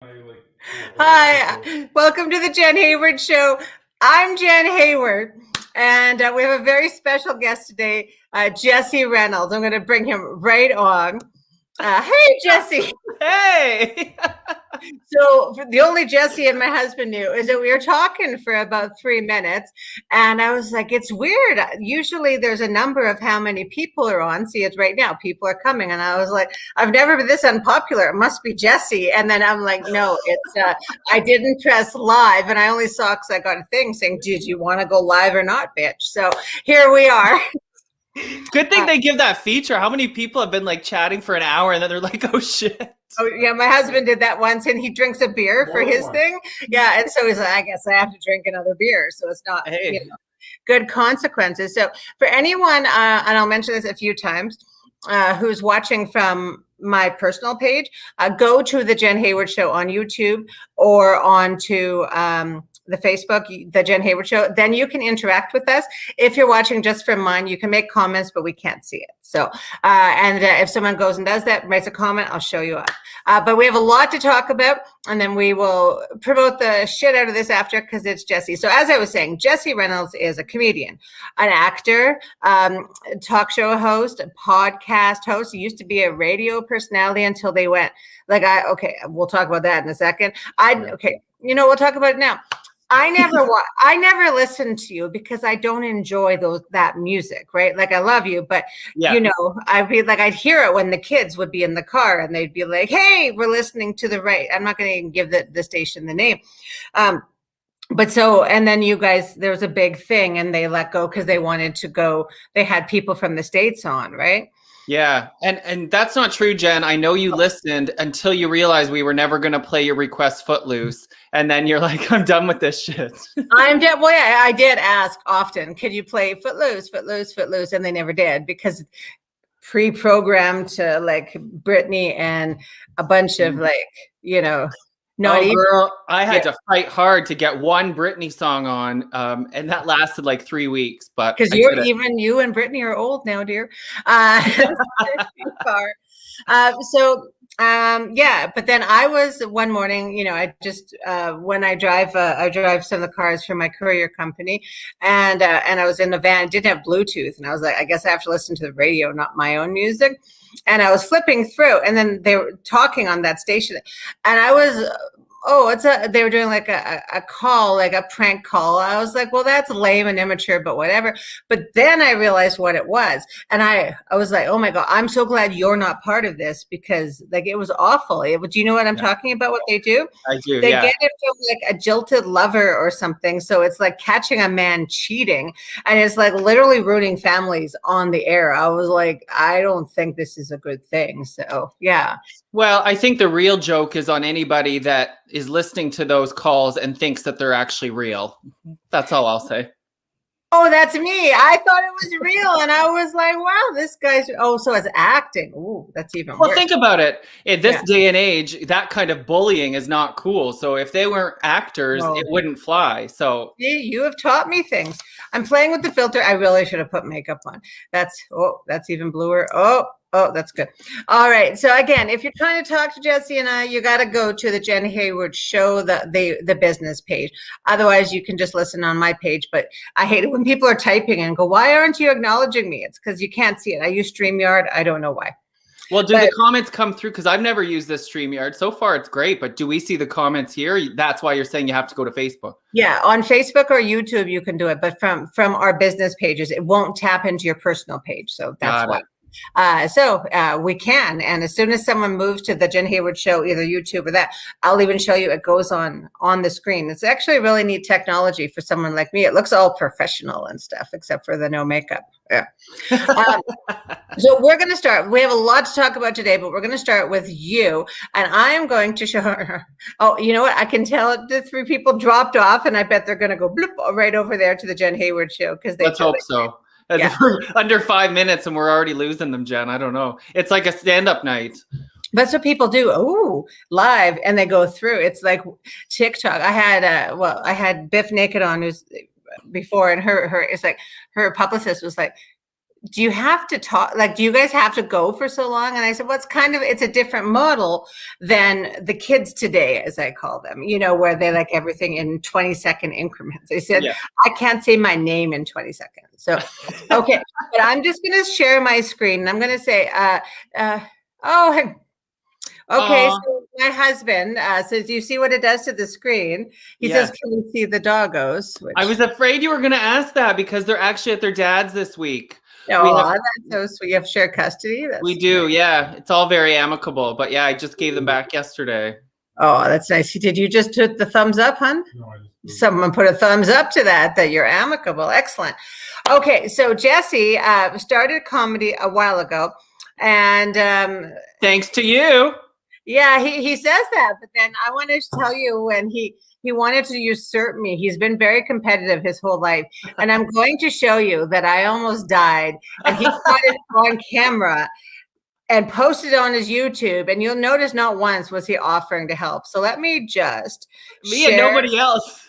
Hi, welcome to the Jenn Hayward Show. I'm Jenn Hayward, and we have a very special guest today, Jesse Reynolds. I'm going to bring him right on. Hey, Jesse. Hey. So the only Jesse and my husband knew is that we were talking for about 3 minutes, and I was like, it's weird. Usually there's a number of how many people are on. See, it's right now. People are coming, and I was like, I've never been this unpopular. It must be Jesse. And then I'm like, no, it's I didn't press live, and I only saw because I got a thing saying, did you want to go live or not, bitch? So here we are. Good thing they give that feature. How many people have been like chatting for an hour and then they're like, oh shit. Oh yeah, my husband did that once, and he drinks a beer for his thing. Yeah, and so he's like, I guess I have to drink another beer, so it's not good consequences. So for anyone, and I'll mention this a few times, who's watching from my personal page, go to the Jenn Hayward Show on YouTube or onto the Facebook, the Jenn Hayward Show. Then you can interact with us. If you're watching just from mine, you can make comments, but we can't see it. So, if someone goes and does that, writes a comment, I'll show you up. But we have a lot to talk about, and then we will promote the shit out of this after because it's Jesse. So as I was saying, Jesse Reynolds is a comedian, an actor, talk show host, a podcast host. He used to be a radio personality until they went okay, we'll talk about that in a second. We'll talk about it now. I never listened to you because I don't enjoy that music, right? Like I love you, but I'd hear it when the kids would be in the car and they'd be like, "Hey, we're listening to the right." I'm not going to even give the station the name. And then you guys, there was a big thing and they let go because they wanted to go. They had people from the States on, right? Yeah, and that's not true, Jen. I know you listened until you realized we were never going to play your request Footloose. And then you're like, I'm done with this shit. I'm dead. Well, yeah, I did ask often, could you play Footloose, Footloose, Footloose? And they never did because pre-programmed to like Britney and a bunch of girl, I had to fight hard to get one Britney song on, and that lasted like 3 weeks. But because you and Britney are old now, dear. But then I was one morning, I just when I drive some of the cars for my courier company, and I was in the van, didn't have Bluetooth, and I was like, I guess I have to listen to the radio, not my own music. And I was flipping through, and then they were talking on that station, and I was. They were doing like a call, like a prank call. I was like, well, that's lame and immature, but whatever. But then I realized what it was. And I was like, oh my God, I'm so glad you're not part of this because like, it was awful. Do you know what I'm talking about, what they do? I do, They get it from like a jilted lover or something. So it's like catching a man cheating and it's like literally ruining families on the air. I was like, I don't think this is a good thing. So yeah. Well, I think the real joke is on anybody that is listening to those calls and thinks that they're actually real. That's all I'll say. Oh, that's me. I thought it was real. And I was like, wow, this guy's, so it's acting. Ooh, that's even worse. Well, think about it. In this day and age, that kind of bullying is not cool. So if they weren't actors, it wouldn't fly. So you have taught me things. I'm playing with the filter. I really should have put makeup on. That's even bluer. Oh, that's good. All right. So again, if you're trying to talk to Jesse and I, you got to go to the Jenn Hayward Show, the business page. Otherwise, you can just listen on my page. But I hate it when people are typing and go, why aren't you acknowledging me? It's because you can't see it. I use StreamYard. I don't know why. Well, the comments come through? Because I've never used this StreamYard. So far, it's great. But do we see the comments here? That's why you're saying you have to go to Facebook. Yeah, on Facebook or YouTube, you can do it. But from our business pages, it won't tap into your personal page. So that's why. We can, and as soon as someone moves to the Jenn Hayward Show, either YouTube or that, I'll even show you it goes on the screen. It's actually really neat technology for someone like me. It looks all professional and stuff, except for the no makeup. Yeah. So we're going to start. We have a lot to talk about today, but we're going to start with you, and I am going to show her. Oh, you know what? I can tell the 3 people dropped off, and I bet they're going to go bloop right over there to the Jenn Hayward Show because they. Let's hope so. Under 5 minutes and we're already losing them, Jen. I don't know. It's like a stand-up night. That's what people do. Oh, live, and they go through. It's like TikTok. I had Biff Naked on who's before, and her it's like her publicist was like, do you have to talk, like, do you guys have to go for so long? And I said, well, it's a different model than the kids today, as I call them, where they like everything in 20-second increments. I said, I can't say my name in 20 seconds. So, okay, but I'm just going to share my screen. And I'm going to say, okay, so my husband says, do you see what it does to the screen? He says, can you see the doggos? I was afraid you were going to ask that because they're actually at their dad's this week. Oh, that's so sweet. You have shared custody? We do, yeah. It's all very amicable. But yeah, I just gave them back yesterday. Oh, that's nice. Did you just put the thumbs up, hon? No, someone put a thumbs up to that you're amicable. Excellent. Okay, so Jesse started comedy a while ago. And thanks to you. Yeah, he says that. But then I want to tell you, when he wanted to usurp me. He's been very competitive his whole life. And I'm going to show you that I almost died. And he got it on camera and posted it on his YouTube. And you'll notice not once was he offering to help. So let me just Me and nobody else.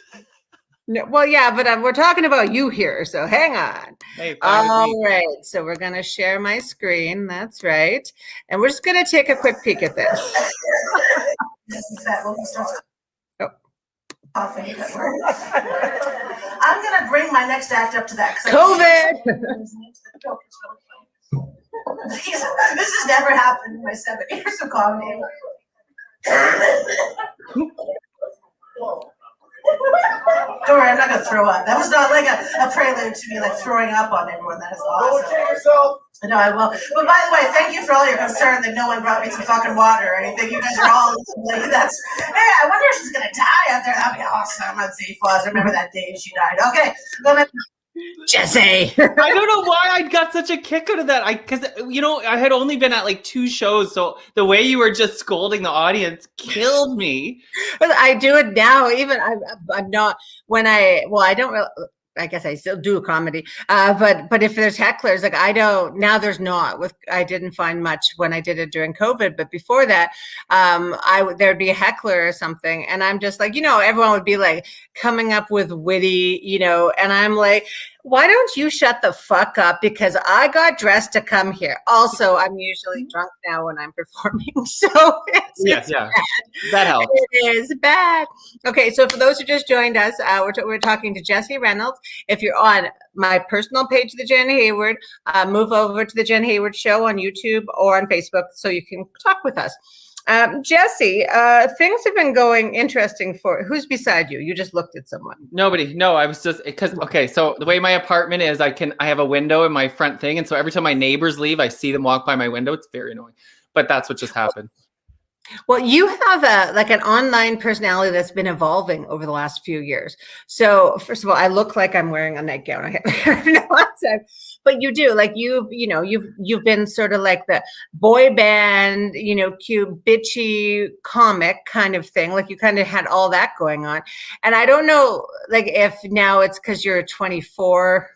No, well, yeah, but we're talking about you here. So hang on. Hey, all right. So we're going to share my screen. That's right. And we're just going to take a quick peek at this. I'm gonna bring my next act up to that. COVID. This has never happened in my 7 years of comedy. Don't worry, I'm not gonna throw up. That was not like a prelude to me like throwing up on everyone. That is awesome. Go yourself. No, I will. But by the way, thank you for all your concern that no one brought me some fucking water or anything. You guys are all like, that's. Hey, I wonder if she's gonna die out there. That'd be awesome. I'd say Fuzz. Remember that day she died. Okay, Jesse. I don't know why I got such a kick out of that. Because I had only been at like 2 shows, so the way you were just scolding the audience killed me. But I do it now. Even I'm not I don't really. I guess I still do comedy, but if there's hecklers, like I don't now. There's not. I didn't find much when I did it during COVID, but before that, there'd be a heckler or something, and I'm just like, everyone would be like coming up with witty, and I'm like, why don't you shut the fuck up? Because I got dressed to come here. Also, I'm usually drunk now when I'm performing, so it's bad. That helps. It is bad. Okay, so for those who just joined us, we're talking to Jesse Reynolds. If you're on my personal page, The Jenn Hayward, move over to The Jenn Hayward Show on YouTube or on Facebook so you can talk with us. Jesse, things have been going interesting for who's beside you? You just looked at someone. Nobody. No, I was just so the way my apartment is, I have a window in my front thing, and so every time my neighbors leave, I see them walk by my window. It's very annoying. But that's what just happened. Well, you have an online personality that's been evolving over the last few years. So first of all, I look like I'm wearing a nightgown. But you do, like you've been sort of like the boy band, cute, bitchy comic kind of thing. Like you kind of had all that going on. And I don't know, like if now it's because you're 24,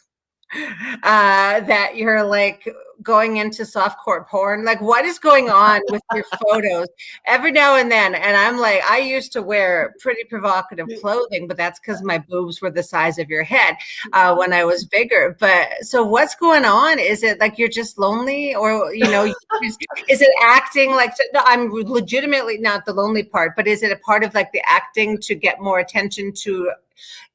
that you're like going into softcore porn. Like what is going on with your photos every now and then? And I'm like, I used to wear pretty provocative clothing, but that's because my boobs were the size of your head when I was bigger. But so what's going on? Is it like you're just lonely, or is it acting like, no, I'm legitimately not the lonely part, but is it a part of like the acting to get more attention, to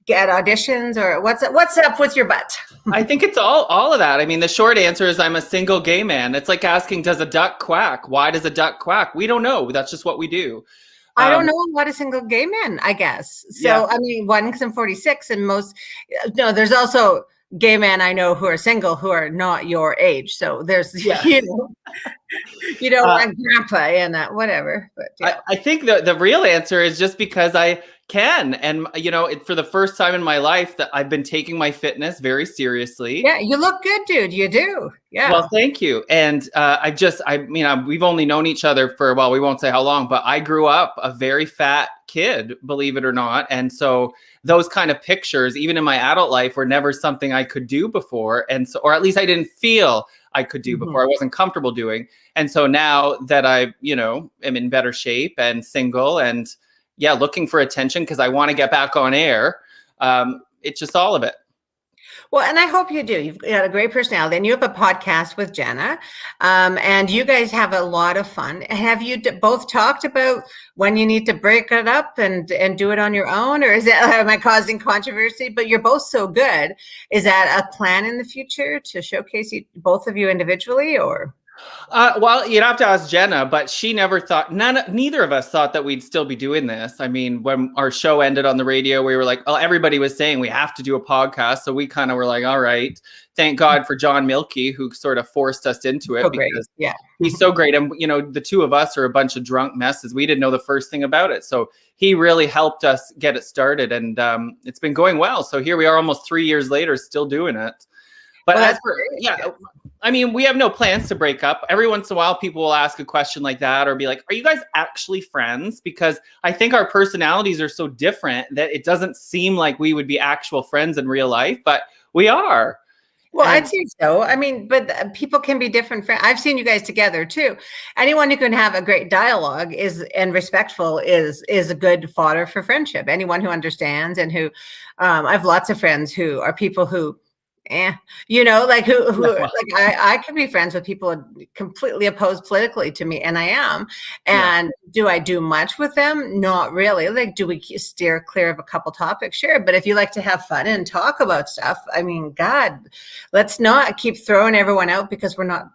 get auditions, or what's up with your butt? I think it's all of that. I mean, the short answer is I'm a single gay man. It's like asking, does a duck quack? Why does a duck quack? We don't know. That's just what we do. I don't know what a single gay man, I guess. So, I mean, one, because I'm 46, and there's also gay men I know who are single who are not your age. So there's, like grandpa and whatever. But I think the real answer is just because I can. And, for the first time in my life that I've been taking my fitness very seriously. Yeah, you look good, dude. You do. Yeah. Well, thank you. And we've only known each other for, well, we won't say how long, but I grew up a very fat kid, believe it or not. And so those kind of pictures, even in my adult life, were never something I could do before. And so, or at least I didn't feel I could do before. I wasn't comfortable doing. And so now that I, am in better shape and single and looking for attention because I want to get back on air. It's just all of it. Well, and I hope you do. You've got a great personality, and you have a podcast with Jenna, and you guys have a lot of fun. Have you both talked about when you need to break it up and do it on your own, or is it, am I causing controversy? But you're both so good. Is that a plan in the future to showcase both of you individually, or? Well, you'd have to ask Jenna, but she never thought, neither of us thought that we'd still be doing this. I mean, when our show ended on the radio, we were like, oh, everybody was saying we have to do a podcast. So we kind of were like, all right, thank God for John Milkey, who sort of forced us into it. So great. Yeah. He's so great. And, you know, the two of us are a bunch of drunk messes. We didn't know the first thing about it. So he really helped us get it started. And it's been going well. So here we are almost 3 years later, still doing it. But well, I mean, we have no plans to break up. Every once in a while, people will ask a question like that or be like, are you guys actually friends? Because I think our personalities are so different that it doesn't seem like we would be actual friends in real life, but we are. Well, I'd say so. I mean, but people can be different friends. I've seen you guys together too. Anyone who can have a great dialogue and respectful is a good fodder for friendship. Anyone who understands and who, I have lots of friends who are people who, you know, like who like I can be friends with people completely opposed politically to me, and I am. And do I do much with them? Not really. Like, do we steer clear of a couple topics? Sure. But if you like to have fun and talk about stuff, I mean, God, let's not keep throwing everyone out because we're not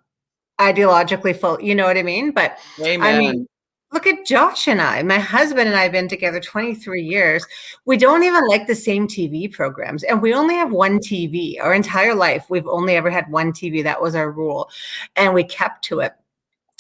ideologically full. You know what I mean? But Amen. I mean, look at Josh and I. My husband and I have been together 23 years. We don't even like the same TV programs. And we only have one TV. Our entire life, we've only ever had one TV. That was our rule. And we kept to it.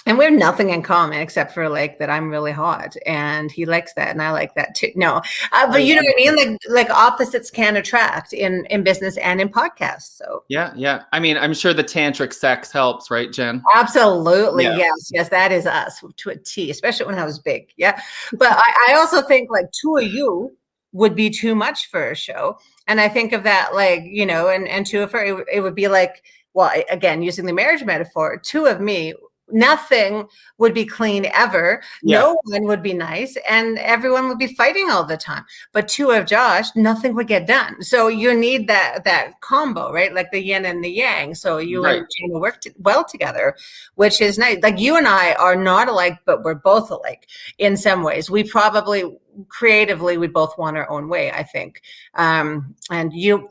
And we have nothing in common except for like that I'm really hot and he likes that and I like that too. No, but you know what I mean? Like opposites can attract in business and in podcasts. So yeah. I mean, I'm sure the tantric sex helps, right, Jen? Absolutely. Yeah. Yes, that is us to a T, especially when I was big. Yeah. But I also think like two of you would be too much for a show. And I think of that like, you know, and two of her, it would be like, well, again, using the marriage metaphor, two of me, nothing would be clean ever. No one would be nice and everyone would be fighting all the time. But two of Josh, nothing would get done. So you need that combo, right? Like the yin and the yang. So you and Jenna work well together, which is nice. Like you and I are not alike, but we're both alike in some ways. We probably creatively, we both want our own way, I think. And we're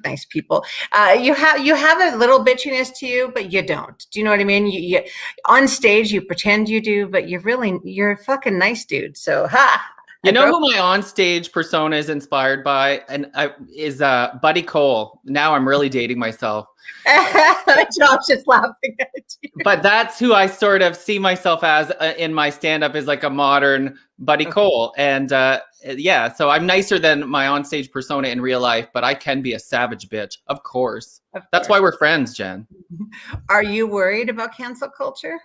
nice people. You have a little bitchiness to you, but you don't. Do you know what I mean? You on stage, you pretend you do, but you're a fucking nice dude. So, You know who my on-stage persona is inspired by? Is Buddy Cole. Now I'm really dating myself. Josh is laughing at you. But that's who I sort of see myself as in my stand-up is like a modern Buddy Cole. And so I'm nicer than my on-stage persona in real life, but I can be a savage bitch, of course. That's why we're friends, Jen. Are you worried about cancel culture?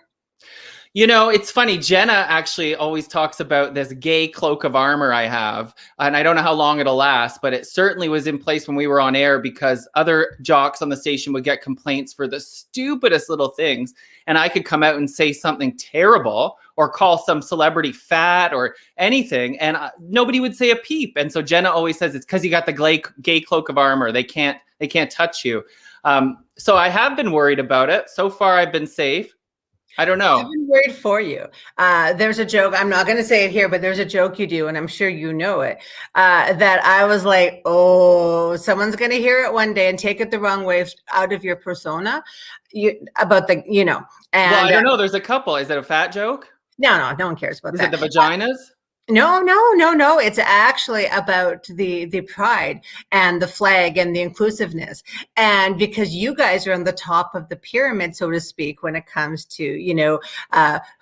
You know, it's funny. Jenna actually always talks about this gay cloak of armor I have. And I don't know how long it'll last, but it certainly was in place when we were on air because other jocks on the station would get complaints for the stupidest little things. And I could come out and say something terrible or call some celebrity fat or anything. And nobody would say a peep. And so Jenna always says it's because you got the gay cloak of armor. They can't touch you. So I have been worried about it. So far, I've been safe. I don't know. I've been worried for you. There's a joke. I'm not going to say it here, but there's a joke you do, and I'm sure you know it, that I was like, oh, someone's going to hear it one day and take it the wrong way out of your persona about the, you know. And, well, I don't know. There's a couple. Is it a fat joke? No one cares about that. Is it the vaginas? No. It's actually about the pride and the flag and the inclusiveness. And because you guys are on the top of the pyramid, so to speak, when it comes to, you know,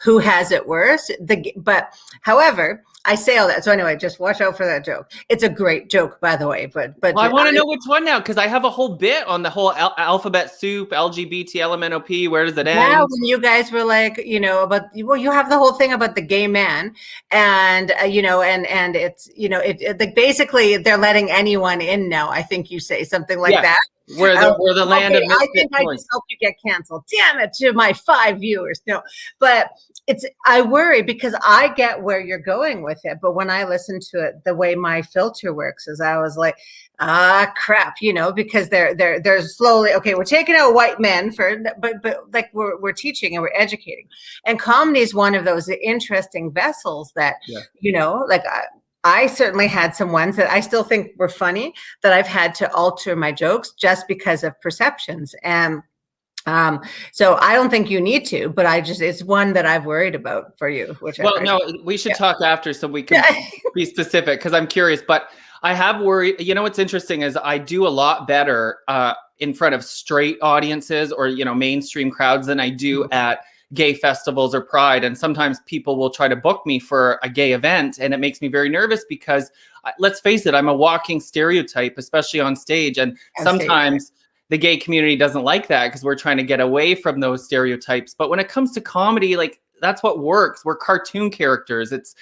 who has it worse. But however, I say all that. So anyway, just watch out for that joke. It's a great joke, by the way. But well, I want to know which one now, because I have a whole bit on the whole alphabet soup, LGBT, LMNOP. Where does it end? Yeah, when you guys were like, you know, you have the whole thing about the gay man, and you know, and it's, you know, it basically they're letting anyone in now. I think you say something like that. We're the land of I think I just hope you get canceled. Damn it, to my 5 viewers. No, but I worry because I get where you're going with it, but when I listen to it, the way my filter works is I was like, crap, because they're slowly, okay, we're taking out white men but like we're teaching and we're educating, and comedy is one of those interesting vessels that, like I certainly had some ones that I still think were funny that I've had to alter my jokes just because of perceptions. And so I don't think you need to, but it's one that I've worried about for you. No, we should talk after so we can be specific, because I'm curious, but I have worried. What's interesting is I do a lot better in front of straight audiences or, mainstream crowds than I do at gay festivals or Pride. And sometimes people will try to book me for a gay event, and it makes me very nervous because let's face it, I'm a walking stereotype, especially on stage. And sometimes the gay community doesn't like that because we're trying to get away from those stereotypes. But when it comes to comedy, like that's what works. We're cartoon characters. It's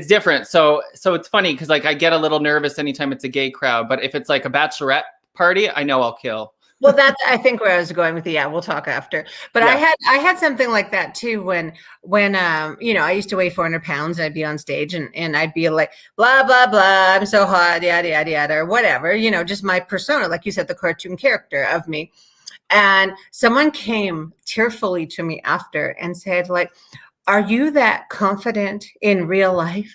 different. So it's funny because like I get a little nervous anytime it's a gay crowd, but if it's like a bachelorette party, I know I'll kill. Well, that's, I think, where I was going with it. Yeah, we'll talk after. But I had something like that too when I used to weigh 400 pounds and I'd be on stage and I'd be like, blah, blah, blah, I'm so hot, yada, yada, yada, or whatever, just my persona, like you said, the cartoon character of me. And someone came tearfully to me after and said, like, are you that confident in real life?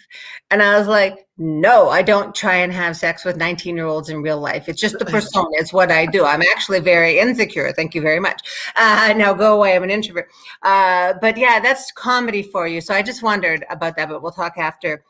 And I was like, no, I don't try and have sex with 19-year-olds in real life. It's just the persona. It's what I do. I'm actually very insecure. Thank you very much. Now go away. I'm an introvert. But yeah, that's comedy for you. So I just wondered about that, but we'll talk after.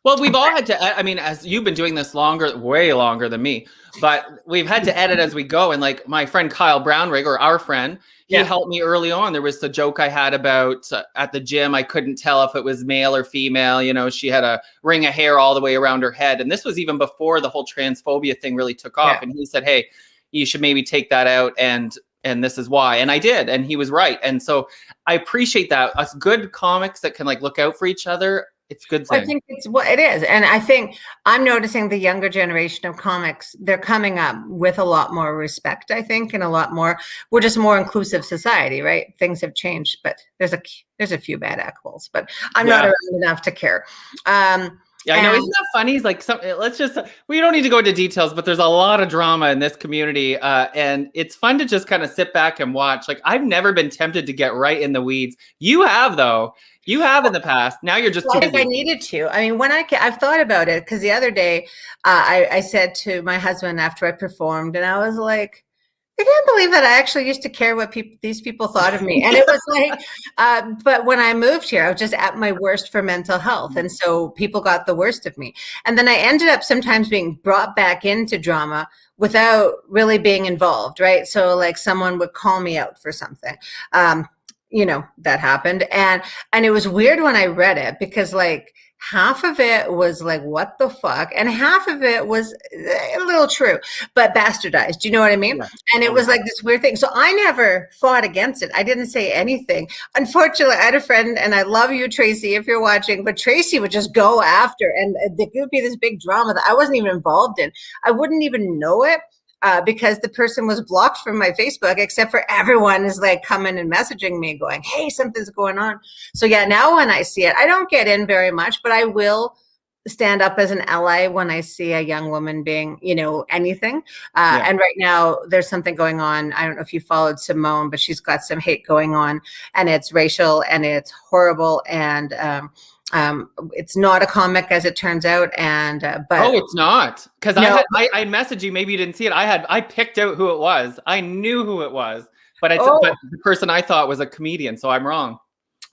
Well, we've all had to, as you've been doing this way longer than me, but we've had to edit as we go. And like my friend Kyle Brownrigg, or our friend, he helped me early on. There was the joke I had about at the gym. I couldn't tell if it was male or female. She had a ring of hair all the way around her head. And this was even before the whole transphobia thing really took off. And he said, hey, you should maybe take that out. And this is why. And I did. And he was right. And so I appreciate that. Us good comics that can like look out for each other. It's a good thing. I think it's what it is. And I think I'm noticing the younger generation of comics, they're coming up with a lot more respect, I think, and a lot more, we're just more inclusive society, right? Things have changed, but there's a few bad apples, but I'm not around enough to care. I know. Isn't that funny? It's like, we don't need to go into details, but there's a lot of drama in this community. And it's fun to just kind of sit back and watch. Like, I've never been tempted to get right in the weeds. You have, though. You have in the past. Now you're just too busy. I needed to. I mean, I've thought about it because the other day I said to my husband after I performed, and I was like, I can't believe that I actually used to care what these people thought of me. And it was like, but when I moved here, I was just at my worst for mental health. And so people got the worst of me. And then I ended up sometimes being brought back into drama without really being involved, right? So like someone would call me out for something. That happened. And it was weird when I read it because like half of it was like, what the fuck? And half of it was a little true, but bastardized. Do you know what I mean? Yeah. And it was like this weird thing. So I never fought against it. I didn't say anything. Unfortunately, I had a friend, and I love you, Tracy, if you're watching, but Tracy would just go after, and there would be this big drama that I wasn't even involved in. I wouldn't even know it. Because the person was blocked from my Facebook, except for everyone is like coming and messaging me going, hey, something's going on. So yeah, now when I see it, I don't get in very much, but I will stand up as an ally when I see a young woman being, anything. And right now there's something going on. I don't know if you followed Simone, but she's got some hate going on, and it's racial and it's horrible. And, it's not a comic, as it turns out, but it's not, because I messaged you. Maybe you didn't see it. I picked out who it was. I knew who it was, but but the person I thought was a comedian, so I'm wrong.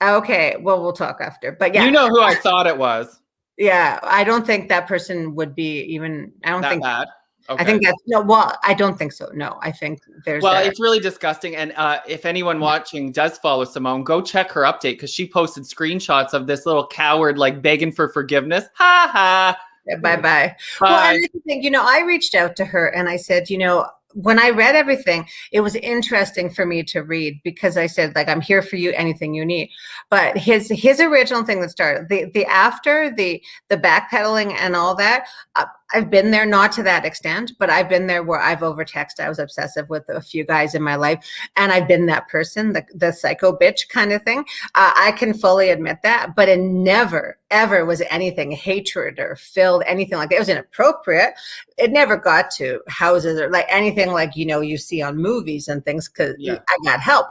Okay, well, we'll talk after. But yeah, you know who I thought it was. Yeah, I don't think that person would be even. I don't think bad. Okay. I think that's no. Well, I don't think so. No, I think there's. Well, it's really disgusting. And if anyone watching does follow Simone, go check her update because she posted screenshots of this little coward like begging for forgiveness. Ha ha. Yeah, bye. Well, and the thing, I reached out to her and I said, when I read everything, it was interesting for me to read because I said, like, I'm here for you, anything you need. But his original thing that started the backpedaling and all that, I've been there, not to that extent, but I've been there where I've overtexted. I was obsessive with a few guys in my life, and I've been that person, the psycho bitch kind of thing. I can fully admit that, but it never, ever was anything hatred or filled anything like that. It was inappropriate. It never got to houses or like anything like, you see on movies and things, because I got help.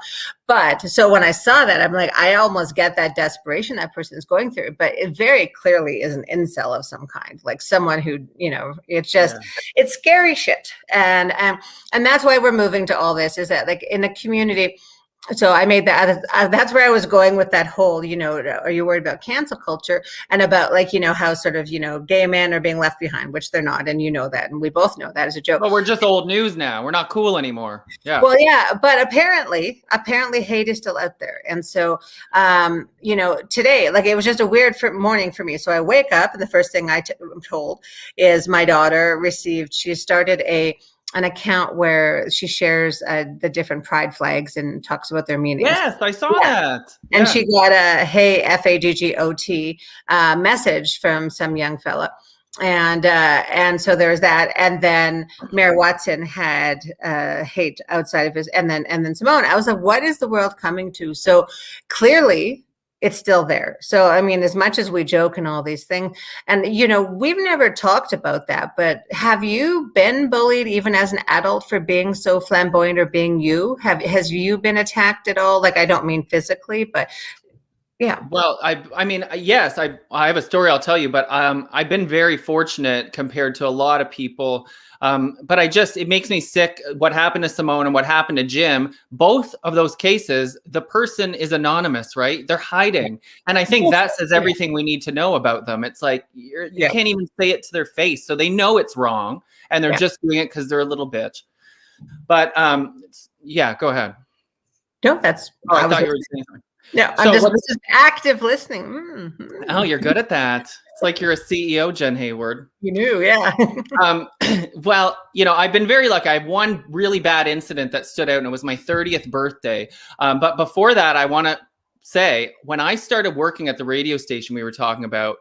But so when I saw that, I'm like, I almost get that desperation that person is going through, but it very clearly is an incel of some kind, like someone who, it's just, it's scary shit. And that's why we're moving to all this, is that like in a community. So I made that, that's where I was going with that whole, are you worried about cancel culture, and about like, how sort of, gay men are being left behind, which they're not. And that, and we both know that as a joke. But we're just old news now. We're not cool anymore. Yeah. Well, yeah, but apparently hate is still out there. And so, today, like it was just a weird morning for me. So I wake up and the first thing I'm told is my daughter she started an account where she shares the different pride flags and talks about their meanings. Yes, I saw that. And she got a hey FAGGOT message from some young fella. And so there's that. And then Mayor Watson had hate outside of his, and then Simone. I was like, what is the world coming to? So clearly it's still there. So, I mean, as much as we joke and all these things, and, we've never talked about that, but have you been bullied even as an adult for being so flamboyant or being you? Has you been attacked at all? Like, I don't mean physically, but yeah. Well, I mean, yes, I have a story I'll tell you, but I've been very fortunate compared to a lot of people. But it makes me sick what happened to Simone and what happened to Jim. Both of those cases, the person is anonymous, right? They're hiding. And I think that says everything we need to know about them. It's like, you can't even say it to their face. So they know it's wrong, and they're just doing it because they're a little bitch. But go ahead. No, that's. I thought you were saying something. No, I'm just active listening. Mm-hmm. Oh, you're good at that. It's like you're a CEO, Jenn Hayward. You knew, yeah. Well, I've been very lucky. I have one really bad incident that stood out, and it was my 30th birthday. But before that, I want to say, when I started working at the radio station we were talking about,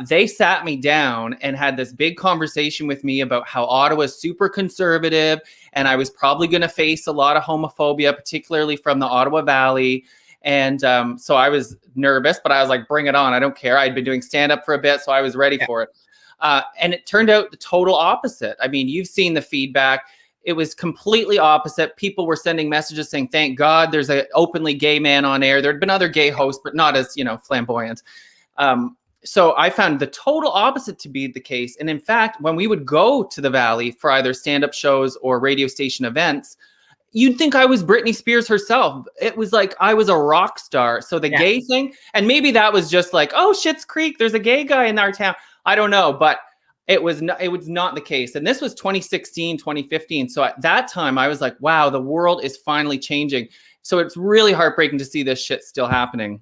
they sat me down and had this big conversation with me about how Ottawa is super conservative, and I was probably going to face a lot of homophobia, particularly from the Ottawa Valley. And so I was nervous, but I was like, bring it on. I don't care. I'd been doing stand-up for a bit, so I was ready for it. And it turned out the total opposite. I mean, you've seen the feedback. It was completely opposite. People were sending messages saying, thank God there's an openly gay man on air. There'd been other gay hosts, but not as, flamboyant. So I found the total opposite to be the case. And in fact, when we would go to the Valley for either stand-up shows or radio station events, you'd think I was Britney Spears herself. It was like I was a rock star. So the gay thing, and maybe that was just like, oh, Schitt's Creek, there's a gay guy in our town. I don't know, but it was not the case. And this was 2016, 2015. So at that time, I was like, wow, the world is finally changing. So it's really heartbreaking to see this shit still happening.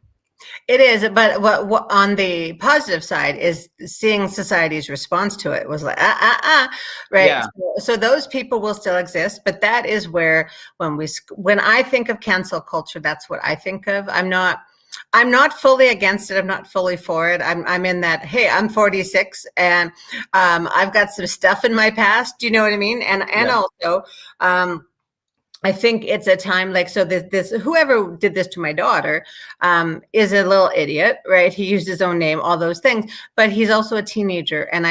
It is, but what on the positive side is seeing society's response to it was like, right? Yeah. So those people will still exist, but that is where when I think of cancel culture, that's what I think of. I'm not fully against it. I'm not fully for it. I'm in that, hey, I'm 46 and I've got some stuff in my past. Do you know what I mean? And also, I think it's a time like, so this whoever did this to my daughter is a little idiot, right? He used his own name, all those things, but he's also a teenager. And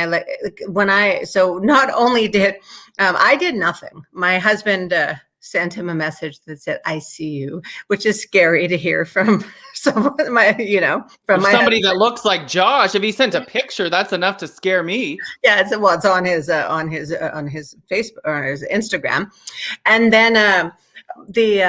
so not only did, I did nothing. My husband sent him a message that said, I see you, which is scary to hear from someone, somebody that looks like Josh. If he sent a picture, that's enough to scare me. Yeah, it's on his Facebook or his Instagram. And then the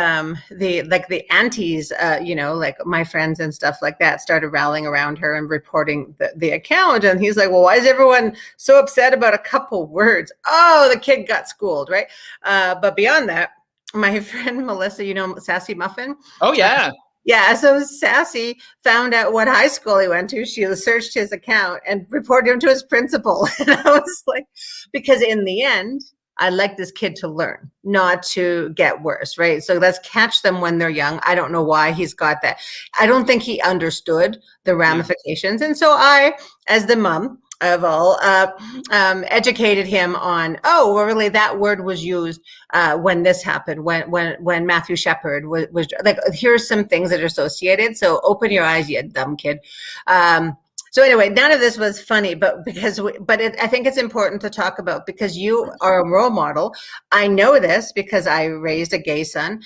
aunties, like my friends and stuff like that, started rallying around her and reporting the account. And he's like, well, why is everyone so upset about a couple words? Oh, the kid got schooled, right? But beyond that, my friend Melissa, Sassy Muffin? Oh, yeah. Yeah, so Sassy found out what high school he went to. She searched his account and reported him to his principal. And I was like, because in the end, I'd like this kid to learn, not to get worse, right? So let's catch them when they're young. I don't know why he's got that. I don't think he understood the ramifications. And so I, as the mom, of all, educated him on, oh, well, really, that word was used when this happened, when Matthew Shepard was like, here's some things that are associated. So open your eyes, you dumb kid. So anyway, none of this was funny, but I think it's important to talk about because you are a role model. I know this because I raised a gay son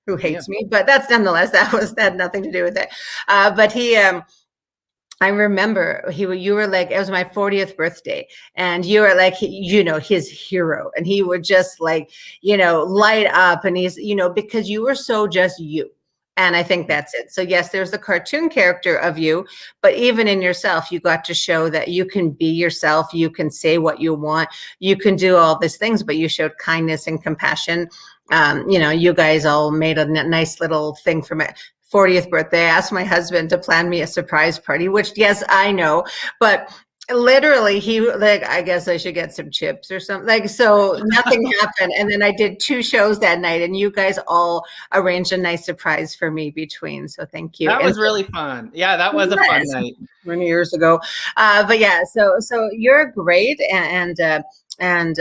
who hates me, but that's nonetheless, that had nothing to do with it. But he, I remember you were like, it was my 40th birthday and you were like, his hero, and he would just like, light up, and he's, because you were so just you. And I think that's it. So yes, there's the cartoon character of you, but even in yourself, you got to show that you can be yourself. You can say what you want. You can do all these things, but you showed kindness and compassion. You guys all made a nice little thing for my 40th birthday. I asked my husband to plan me a surprise party, which, yes, I know, but literally he like, I guess I should get some chips or something, like, so nothing happened. And then I did 2 shows that night, and you guys all arranged a nice surprise for me between, so thank you. That was really fun. Yeah, that was a fun night many years ago. But yeah, so you're great, and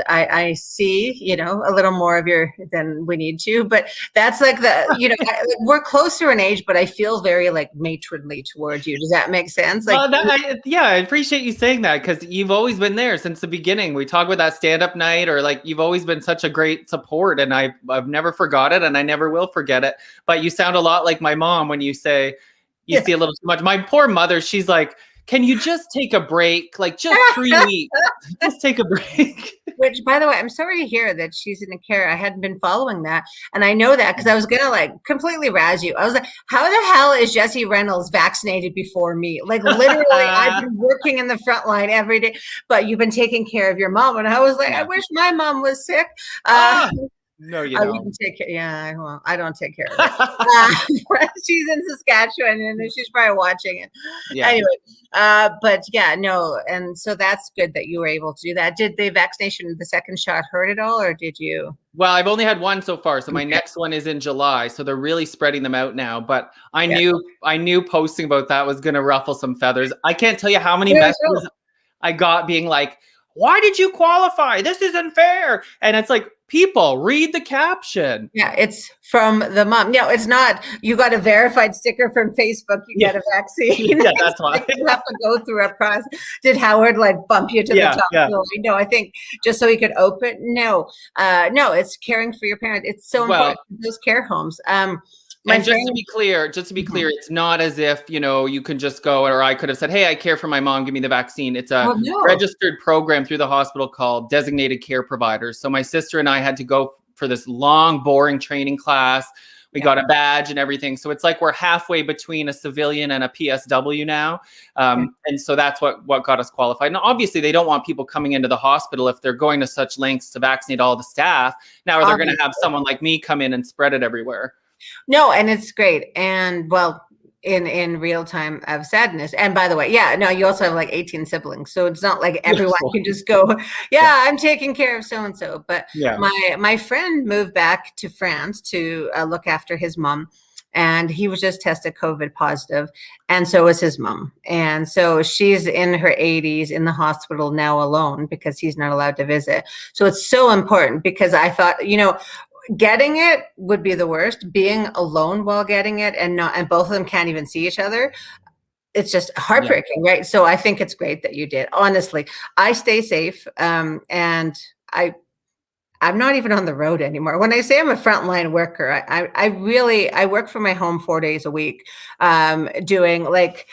I see, a little more of your than we need to, but that's like we're closer in age, but I feel very like matronly towards you. Does that make sense? Like, I appreciate you saying that, because you've always been there since the beginning. We talk about that stand-up night, or like, you've always been such a great support, and I've never forgot it, and I never will forget it. But you sound a lot like my mom when you say you see a little too much. My poor mother, she's like, can you just take a break? Like, just 3 weeks. Just take a break. Which, by the way, I'm sorry to hear that she's in a care. I hadn't been following that. And I know that because I was going to like completely razz you. I was like, how the hell is Jesse Reynolds vaccinated before me? Like, literally, I've been working in the front line every day, but you've been taking care of your mom. And I was like, I wish my mom was sick. No, you don't. Wouldn't take care. Yeah, well, I don't take care of her. She's in Saskatchewan, and she's probably watching it. Yeah. Anyway, but yeah, no, and so that's good that you were able to do that. Did the vaccination, the second shot, hurt at all, or did you? Well, I've only had one so far, so my next one is in July. So they're really spreading them out now. But I knew posting about that was going to ruffle some feathers. I can't tell you how many messages I got being like, "Why did you qualify? This isn't fair." And it's like, people, read the caption. Yeah, it's from the mom. No, it's not. You got a verified sticker from Facebook. You get a vaccine. Yeah, that's why. You have to go through a process. Did Howard like bump you to the top? Yeah. No, I think just so he could open. No, it's caring for your parents. It's so important. Those care homes. Just to be clear, it's not as if, you can just go, or I could have said, hey, I care for my mom, give me the vaccine. It's a registered program through the hospital called Designated Care Providers. So my sister and I had to go for this long, boring training class. We got a badge and everything. So it's like we're halfway between a civilian and a PSW now. And so that's what got us qualified. Now, obviously, they don't want people coming into the hospital if they're going to such lengths to vaccinate all the staff. Now they're going to have someone like me come in and spread it everywhere. No, and it's great. And well, in real time of sadness. And by the way, you also have like 18 siblings. So it's not like everyone can just go, I'm taking care of so-and-so. But my friend moved back to France to look after his mom. And he was just tested COVID positive. And so was his mom. And so she's in her 80s in the hospital now alone because he's not allowed to visit. So it's so important because I thought, getting it would be the worst. Being alone while getting it and both of them can't even see each other. It's just heartbreaking, right? So I think it's great that you did. Honestly, I stay safe, and I'm not even on the road anymore. When I say I'm a frontline worker, I work from my home 4 days a week, doing like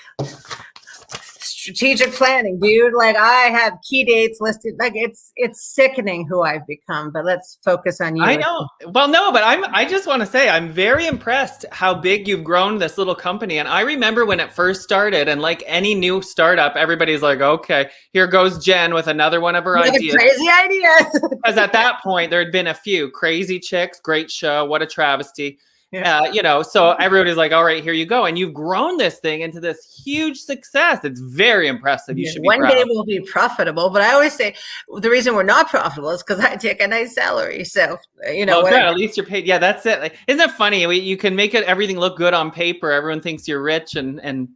strategic planning, dude. Like I have key dates listed. Like it's sickening who I've become, but let's focus on you. I know. Well, no, but I just want to say I'm very impressed how big you've grown this little company. And I remember when it first started, and like any new startup, everybody's like, okay, here goes Jen with another one of her ideas. Crazy ideas. Because at that point there had been a few Crazy Chicks, great show, what a travesty. So everybody's like, all right, here you go. And you've grown this thing into this huge success. It's very impressive. You should be proud. One day we'll be profitable, but I always say the reason we're not profitable is because I take a nice salary. So, at least you're paid. Yeah, that's it. Like, isn't that funny? You can make everything look good on paper. Everyone thinks you're rich and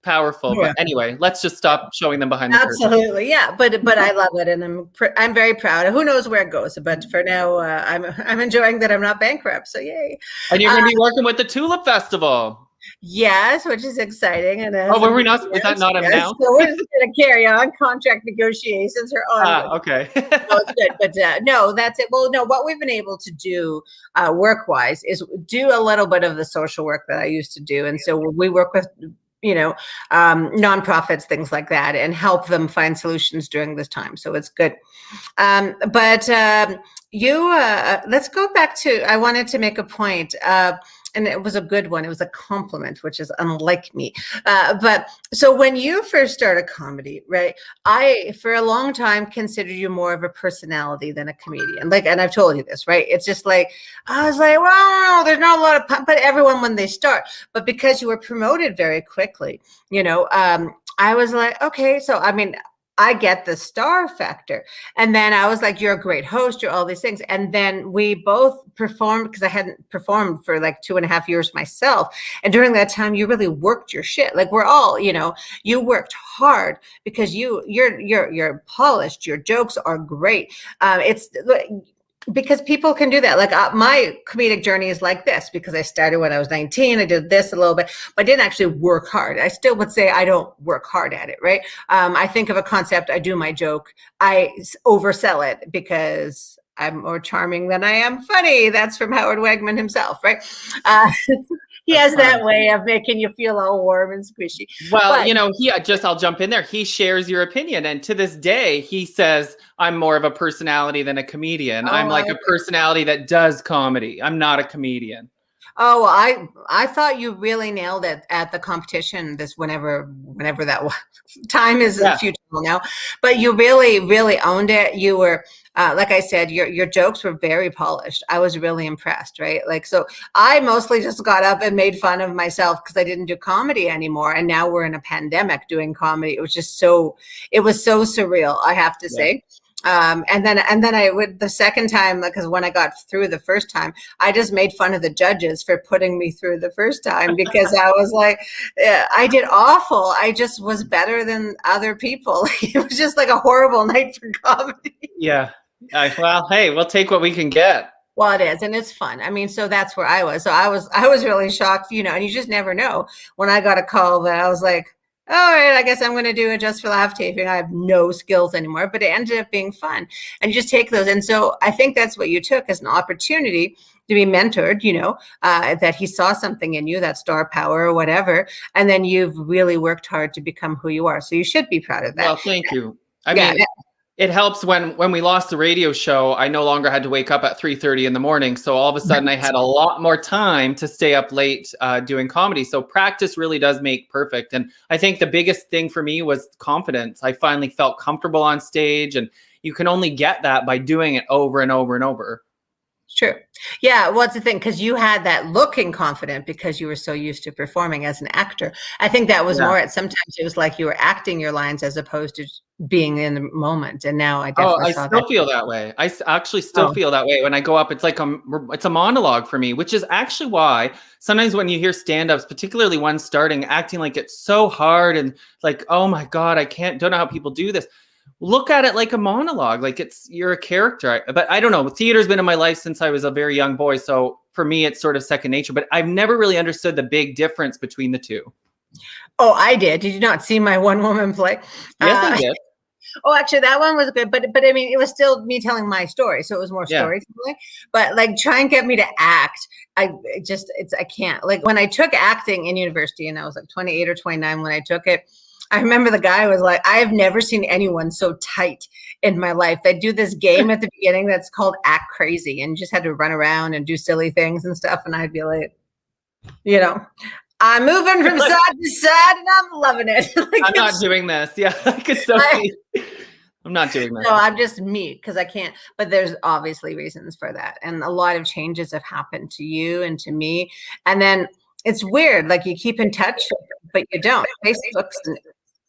powerful. But anyway, let's just stop showing them behind the curtain. Absolutely, yeah. But I love it, and I'm very proud. Who knows where it goes? But for now, I'm enjoying that I'm not bankrupt. So yay! And you're going to be working with the Tulip Festival. Yes, which is exciting. And were we not? Was that not announced? So we're just going to carry on. Contract negotiations are on. Okay. No, it's good, but no, that's it. Well, no, what we've been able to do work-wise is do a little bit of the social work that I used to do, and so we work with nonprofits, things like that, and help them find solutions during this time. So it's good. But let's go back to, I wanted to make a point, and it was a good one. It was a compliment, which is unlike me. But so when you first started comedy, right, I, for a long time, considered you more of a personality than a comedian. And I've told you this, right? It's just like, I was like, well, there's not a lot of, but everyone when they start, but because you were promoted very quickly, I was like, okay, so, I mean, I get the star factor. And then I was like, you're a great host, you're all these things. And then we both performed, because I hadn't performed for like 2.5 years myself. And during that time, you really worked your shit. Like we're all, you worked hard because you're polished. Your jokes are great. It's because people can do that. Like my comedic journey is like this, because I started when I was 19. I did this a little bit, but I didn't actually work hard. I still would say I don't work hard at it, right? I think of a concept, I do my joke, I oversell it because I'm more charming than I am funny. That's from Howard Wegman himself, right? He has that way of making you feel all warm and squishy. Well, I'll jump in there. He shares your opinion. And to this day, he says, I'm more of a personality than a comedian. I'm like a personality that does comedy. I'm not a comedian. Oh, I thought you really nailed it at the competition. This whenever that was. Time is future now, but you really, really owned it. You were, like I said, your jokes were very polished. I was really impressed, right? Like, so I mostly just got up and made fun of myself because I didn't do comedy anymore. And now we're in a pandemic doing comedy. It was so surreal, I have to say. And then I would the second time, because when I got through the first time, I just made fun of the judges for putting me through the first time, because I was like, I did awful. I just was better than other people. It was just like a horrible night for comedy. Yeah. Well, hey, we'll take what we can get. Well, it is, and it's fun. I mean, so that's where I was. So I was really shocked, and you just never know. When I got a call that I was like, all right, I guess I'm going to do it just for laugh taping. I have no skills anymore, but it ended up being fun. And you just take those. And so I think that's what you took as an opportunity to be mentored, that he saw something in you, that star power or whatever. And then you've really worked hard to become who you are. So you should be proud of that. Well, thank you. I mean, it helps when we lost the radio show, I no longer had to wake up at 3:30 in the morning. So all of a sudden I had a lot more time to stay up late doing comedy. So practice really does make perfect. And I think the biggest thing for me was confidence. I finally felt comfortable on stage, and you can only get that by doing it over and over and over. Sure. Yeah. Well, it's the thing, because you had that looking confident because you were so used to performing as an actor. I think that was more sometimes it was like you were acting your lines as opposed to being in the moment. And now I definitely saw that. I still feel that way. I actually still feel that way when I go up. It's like it's a monologue for me, which is actually why sometimes when you hear stand-ups, particularly one starting, acting like it's so hard and like, oh my God, don't know how people do this. Look at it like a monologue, like you're a character. But I don't know. Theater's been in my life since I was a very young boy. So for me, it's sort of second nature, but I've never really understood the big difference between the two. Oh, I did. Did you not see my one-woman play? Yes, I did. Oh, actually, that one was good, but I mean, it was still me telling my story, so it was more storytelling. But like, try and get me to act. I can't. Like when I took acting in university, and I was like 28 or 29 when I took it. I remember the guy was like, I have never seen anyone so tight in my life. They do this game at the beginning that's called Act Crazy, and you just had to run around and do silly things and stuff. And I'd be like, I'm moving from side to side and I'm loving it. Like, I'm not doing this. Yeah, I could so see. I'm not doing this. No, I'm just me because I can't. But there's obviously reasons for that. And a lot of changes have happened to you and to me. And then it's weird. Like you keep in touch, but you don't. Facebook's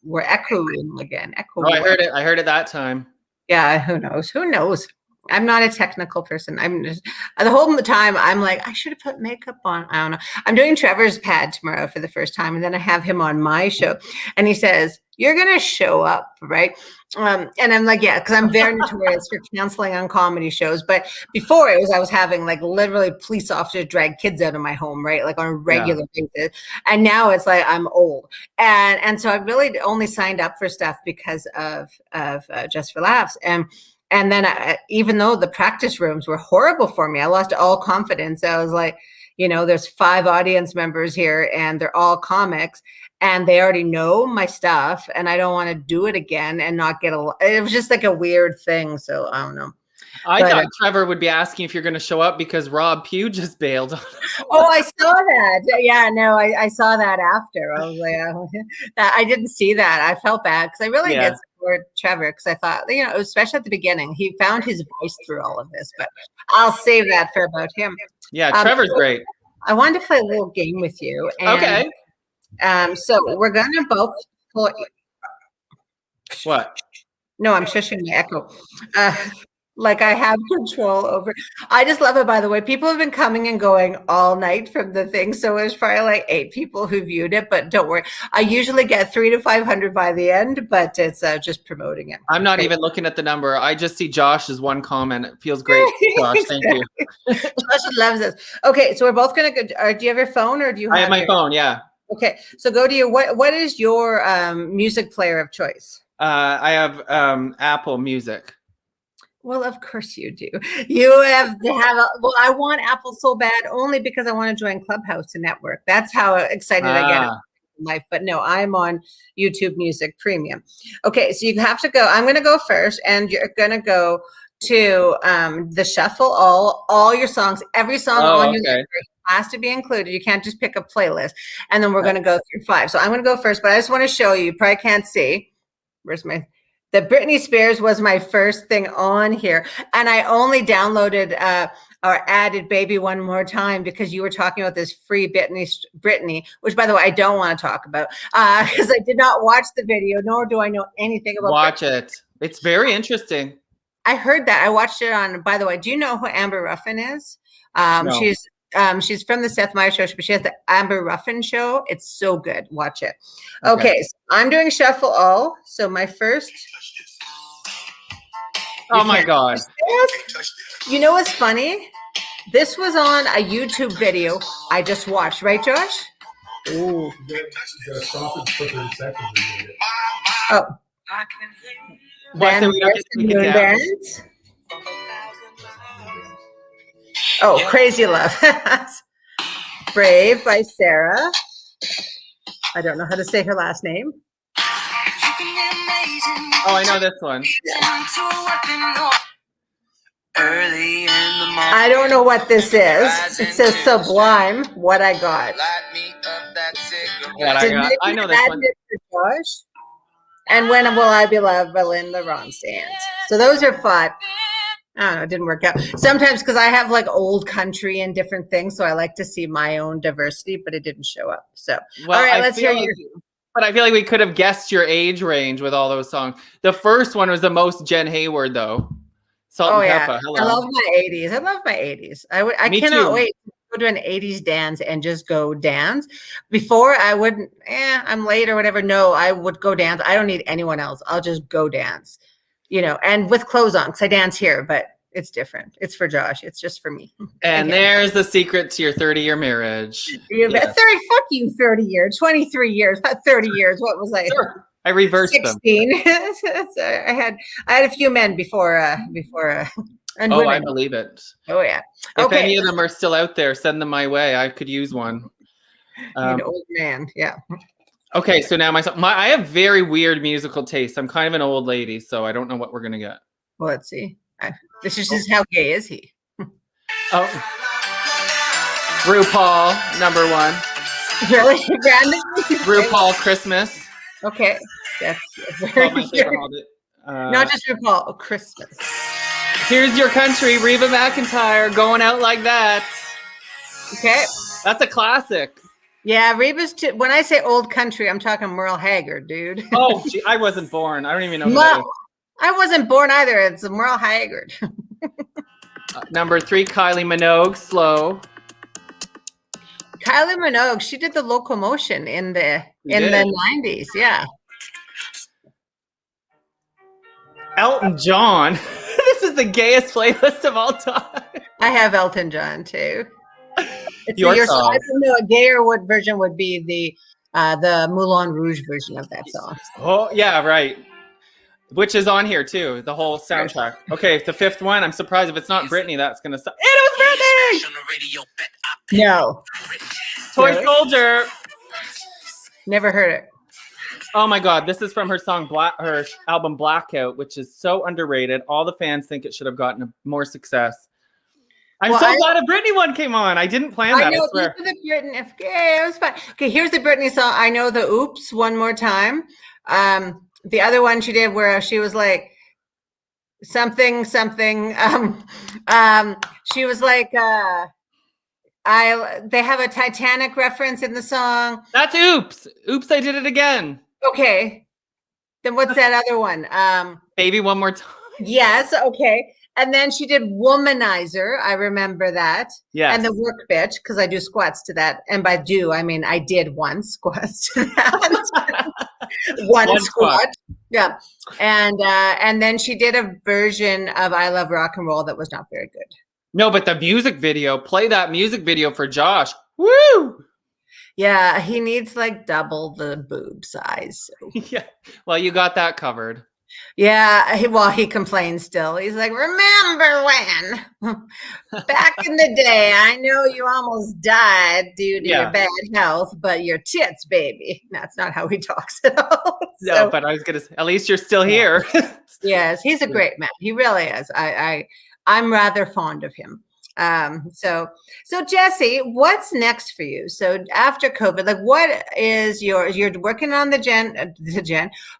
we're echoing again. Oh, I heard it. I heard it that time. Yeah, who knows? Who knows? I'm not a technical person. I'm just the whole time I'm like, I should have put makeup on. I don't know. I'm doing Trevor's pad tomorrow for the first time, and then I have him on my show, and he says, "You're gonna show up, right?" And I'm like, yeah, because I'm very notorious for canceling on comedy shows. But before I was having like literally police officers drag kids out of my home, right? Like on a regular basis. And now it's like I'm old. And so I really only signed up for stuff because of Just for Laughs. And then even though the practice rooms were horrible for me, I lost all confidence. I was like, there's 5 audience members here and they're all comics and they already know my stuff and I don't want to do it again and not get it was just like a weird thing. So I don't know. I thought Trevor would be asking if you're going to show up because Rob Pugh just bailed. Oh, I saw that. Yeah, no, I saw that after. I was like, that I didn't see that. I felt bad because I really did support Trevor because I thought, especially at the beginning, he found his voice through all of this. But I'll save that for about him. Yeah, Trevor's great. I wanted to play a little game with you. And, okay. So we're going to both pull. What? No, I'm shushing the echo. Like I have control over. I just love it, by the way. People have been coming and going all night from the thing. So there's probably like 8 people who viewed it, but don't worry. I usually get 300 to 500 by the end, but it's just promoting it. I'm not even looking at the number. I just see Josh's one comment. It feels great, Josh. Thank you. Josh loves this. Okay, so we're both going to go. Do you have your phone or do you have I have my phone, yeah. Okay, so go to your, what is your music player of choice? I have Apple Music. Well, of course you do. You have to have I want Apple so bad only because I want to join Clubhouse to network. That's how excited I get in life. But no, I'm on YouTube Music Premium. Okay, so you have to go. I'm going to go first, and you're going to go to the shuffle all your songs. Every song on your list has to be included. You can't just pick a playlist. And then we're going to go through 5. So I'm going to go first, but I just want to show you. You probably can't see. Where's my... The Britney Spears was my first thing on here. And I only downloaded or added Baby One More Time because you were talking about this free Britney, which, by the way, I don't want to talk about because I did not watch the video, nor do I know anything about Watch Britney. it. It's very interesting. I heard that. I watched it on, by the way, do you know who Amber Ruffin is? No. She's from the Seth Meyers show, but she has the Amber Ruffin show. It's so good. Watch it. Okay, so I'm doing shuffle all. So my first. Oh my God. You know what's funny? This was on a YouTube video I just watched, right, Josh? Ooh. Oh. Then bands. Oh, Crazy Love. Brave by Sarah. I don't know how to say her last name. Oh, I know this one. Early in the morning, I don't know what this is. It says Sublime. What I got. I know this one. Josh? And When Will I Be Loved by Linda Ronstadt. So those are 5. I don't know, it didn't work out. Sometimes because I have like old country and different things, so I like to see my own diversity, but it didn't show up. So, well, all right, let's hear you. But I feel like we could have guessed your age range with all those songs. The first one was the most Jenn Hayward, though. Salt and Pepper. Hello. I love my 80s. I love my 80s. I cannot wait to go to an 80s dance and just go dance. Before I wouldn't, I'm late or whatever. No, I would go dance. I don't need anyone else. I'll just go dance. And with clothes on, because I dance here, but it's different. It's for Josh. It's just for me. And there's the secret to your 30-year marriage. 30, fuck you, 30 years, 23 years, 30 years. What was I? Sure. I reversed 16. Them. I had a few men before. And women. I believe it. Oh yeah. If any of them are still out there, send them my way. I could use one. An old man. Yeah. Okay, so now I have very weird musical taste. I'm kind of an old lady, so I don't know what we're gonna get. Well, let's see. This is just how gay is he? Oh, RuPaul #1. Really? RuPaul Christmas. Okay, that's very not just RuPaul. Oh, Christmas. Here's Your Country, Reba McEntire, going out like that. Okay, that's a classic. Yeah, Reba's too. When I say old country, I'm talking Merle Haggard, dude. Oh, gee, I wasn't born. I don't even know who that is. I wasn't born either. It's Merle Haggard. Number 3, Kylie Minogue, Slow. Kylie Minogue, she did the Locomotion in the 90s. Yeah. Elton John. This is the gayest playlist of all time. I have Elton John too. It's Your song. song. I don't know, a gayer version would be the Moulin Rouge version of that song. Oh, yeah, right. Which is on here too, the whole soundtrack. Okay, the 5th one. I'm surprised if it's not Britney, that's gonna suck. It was Britney! No. Toy Soldier. Never heard it. Oh my God, this is from her song her album Blackout, which is so underrated. All the fans think it should have gotten more success. I'm so glad a Britney one came on. I didn't plan that. I know. I swear. It was fun. Okay, here's the Britney song. I know the Oops One More Time. The other one she did where she was like something. She was like they have a Titanic reference in the song. That's Oops. Oops, I Did It Again. Okay. Then what's that other one? Baby One More Time. Yes, okay. And then she did Womanizer. I remember that. Yeah. And the Work Bitch, because I do squats to that. And by do, I mean I did one squats to that. one squat. Yeah. And then she did a version of I Love Rock and Roll that was not very good. No, but the music video, play that music video for Josh. Woo! Yeah, he needs like double the boob size. So. Yeah. Well, you got that covered. Yeah, he complains still. He's like, remember when? Back in the day, I know you almost died due to your bad health, but your tits, baby. That's not how he talks at all. No, but I was going to say, at least you're still here. Yes, he's a great man. He really is. I'm rather fond of him. So Jesse, what's next for you? So after COVID, like what is you're working on the Jenn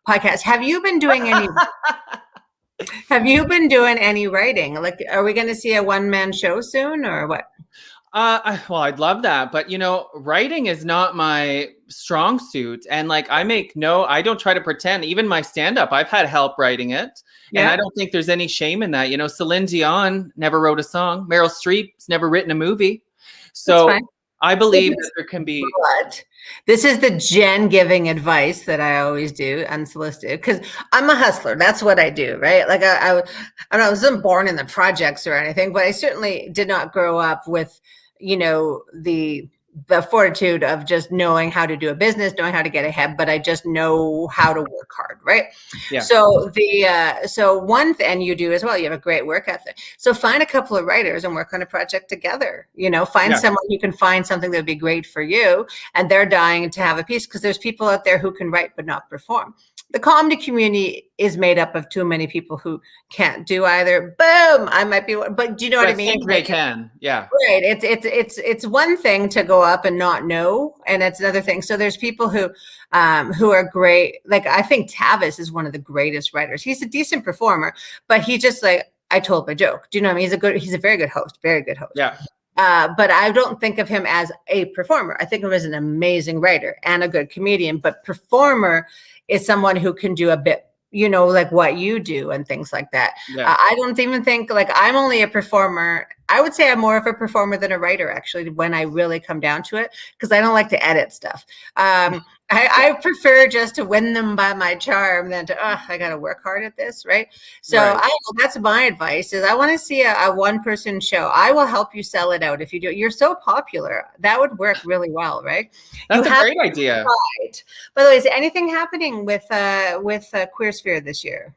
podcast. Have you been doing any writing? Like, are we going to see a one-man show soon or what? Well, I'd love that, but writing is not my strong suit. And like, I don't try to pretend. Even my stand-up, I've had help writing it. Yeah. And I don't think there's any shame in that. Celine Dion never wrote a song. Meryl Streep's never written a movie. So I believe that there can be. But this is the Jenn giving advice that I always do unsolicited because I'm a hustler. That's what I do, right? Like I wasn't born in the projects or anything, but I certainly did not grow up with, the fortitude of just knowing how to do a business, knowing how to get ahead, but I just know how to work hard, right? Yeah. So and you do as well. You have a great work ethic. So find a couple of writers and work on a project together. Find someone who can find something that would be great for you, and they're dying to have a piece because there's people out there who can write but not perform. The comedy community is made up of too many people who can't do either. Boom! I might be, but do you know what I mean? I think they can. Yeah. Right. It's one thing to go up and not know, and it's another thing. So there's people who are great. Like I think Tavis is one of the greatest writers. He's a decent performer, but he just I told my joke. Do you know what I mean? He's a very good host. Very good host. Yeah. But I don't think of him as a performer. I think of him as an amazing writer and a good comedian. But performer is someone who can do a bit, like what you do and things like that. Yeah. I don't even think I'm only a performer. I would say I'm more of a performer than a writer, actually, when I really come down to it, because I don't like to edit stuff. I prefer just to win them by my charm than to, I got to work hard at this, right? So that's my advice is I want to see a one-person show. I will help you sell it out if you do. You're so popular. That would work really well, right? That's a great idea. Right. By the way, is anything happening with Queer Sphere this year?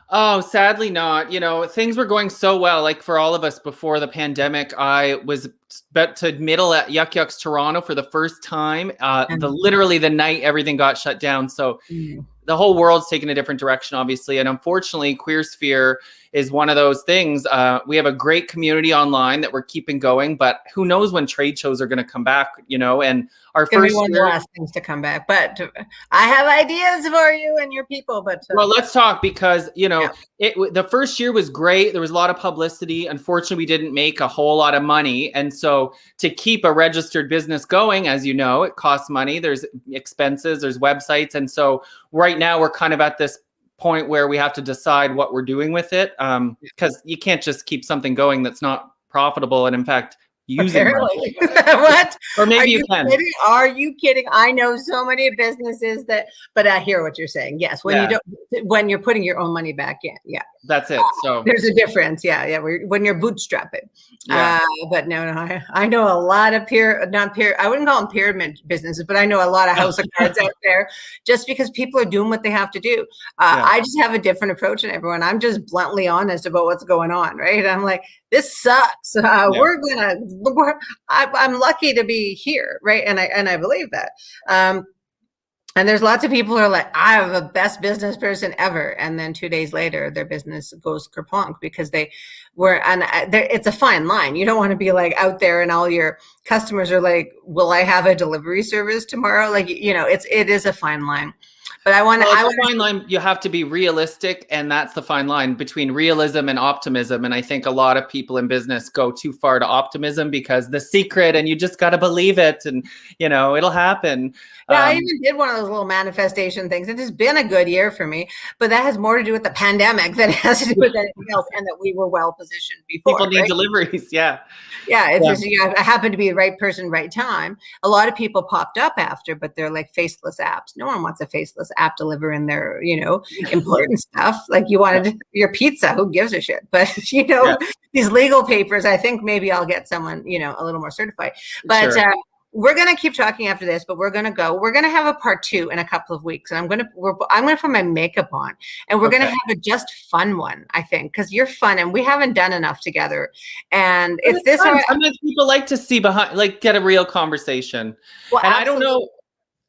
Oh, sadly not. Things were going so well. Like for all of us before the pandemic, I was about to middle at Yuck Yucks Toronto for the first time. Literally the night everything got shut down. So the whole world's taken a different direction, obviously. And unfortunately, Queer Sphere is one of those things. We have a great community online that we're keeping going, but who knows when trade shows are going to come back, and our first one of the last things to come back. But I have ideas for you and your people. But well, let's talk because, the first year was great. There was a lot of publicity. Unfortunately, we didn't make a whole lot of money. And so to keep a registered business going, as you know, it costs money. There's expenses, there's websites. And so right now we're kind of at this point where we have to decide what we're doing with it. Because you can't just keep something going that's not profitable. And in fact, using Apparently. What? Or maybe you can. Kidding? Are you kidding? I know so many businesses but I hear what you're saying. Yes, when you're putting your own money back in. Yeah, that's it. So there's a difference. Yeah. When you're bootstrapping. But no, I know a lot of I wouldn't call them pyramid businesses, but I know a lot of house of cards out there. Just because people are doing what they have to do. I just have a different approach than everyone. I'm just bluntly honest about what's going on. Right? I'm like, this sucks. I'm lucky to be here, right? And I believe that. And there's lots of people who are like, I have the best business person ever, and then 2 days later, their business goes kerplunk because it's a fine line. You don't want to be like out there and all your customers are like, will I have a delivery service tomorrow? Like, it is a fine line. But fine line. You have to be realistic, and that's the fine line between realism and optimism. And I think a lot of people in business go too far to optimism because the secret, and you just got to believe it, and it'll happen. Yeah, I even did one of those little manifestation things. It has been a good year for me, but that has more to do with the pandemic than it has to do with anything else, and that we were well positioned before. People need deliveries. Yeah. Just I happened to be the right person, right time. A lot of people popped up after, but they're like faceless apps. No one wants a faceless app delivering their important stuff. Like, you wanted your pizza, who gives a shit? But these legal papers, I think maybe I'll get someone a little more certified. But we're going to keep talking after this, but we're going to have a part 2 in a couple of weeks. And I'm going to put my makeup on, and we're going to have a just fun one, I think, because you're fun and we haven't done enough together. And it's this. Sometimes people like to see get a real conversation. Well, and absolutely. I don't know.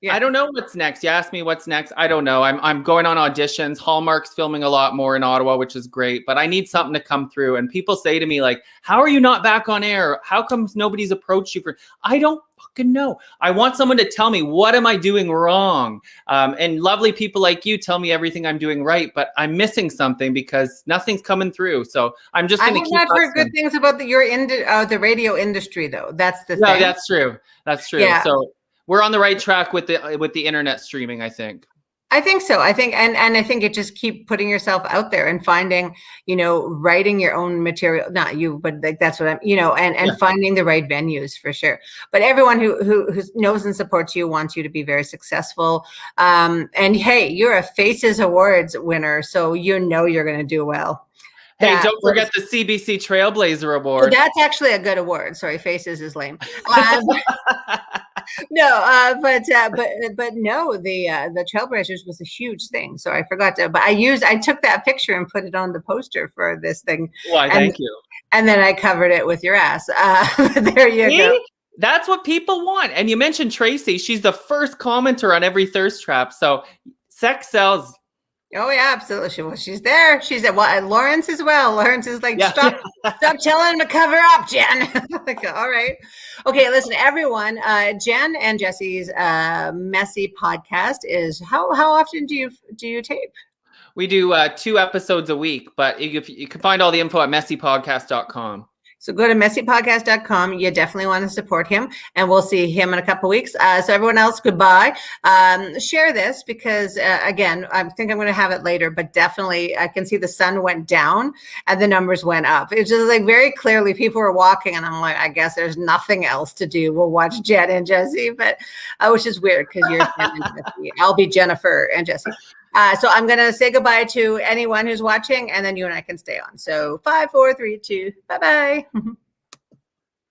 Yeah. I don't know what's next. You asked me what's next. I don't know. I'm going on auditions. Hallmark's filming a lot more in Ottawa, which is great, but I need something to come through. And people say to me, like, how are you not back on air? How come nobody's approached you I don't fucking know. I want someone to tell me, what am I doing wrong? And lovely people like you tell me everything I'm doing right, but I'm missing something because nothing's coming through. So I'm just going to keep. I've not heard good things about the radio industry, though. That's the thing. No, that's true. That's true. Yeah. So we're on the right track with the internet streaming, I think. I think so. I think, and I think it just keep putting yourself out there and finding, writing your own material, not you, but like, that's what I'm, and finding the right venues for sure. But everyone who knows and supports you wants you to be very successful. And hey, you're a Faces Awards winner, so you're going to do well. Hey, don't forget the CBC Trailblazer Award. So that's actually a good award. Sorry, Faces is lame. No, but no, the Trailblazers was a huge thing. So I forgot to, but I took that picture and put it on the poster for this thing. Why, thank you. And then I covered it with your ass. There you go. That's what people want. And you mentioned Tracy. She's the first commenter on every Thirst Trap. So sex sells. Oh yeah, absolutely. She's there. She's at Lawrence as well. Lawrence is like, stop telling him to cover up, Jen. Like, all right. Okay, listen, everyone. Jen and Jesse's messy podcast is how often do you tape? We do 2 episodes a week, but you can find all the info at messypodcast.com. So go to messypodcast.com. You definitely want to support him, and we'll see him in a couple of weeks. So everyone else, goodbye. Share this because, again, I think I'm going to have it later, but definitely I can see the sun went down and the numbers went up. It's just like very clearly people were walking, and I'm like, I guess there's nothing else to do. We'll watch Jen and Jesse, but which is weird because you're Jen and Jesse. I'll be Jennifer and Jesse. So I'm going to say goodbye to anyone who's watching, and then you and I can stay on. So 5, 4, 3, 2, bye-bye.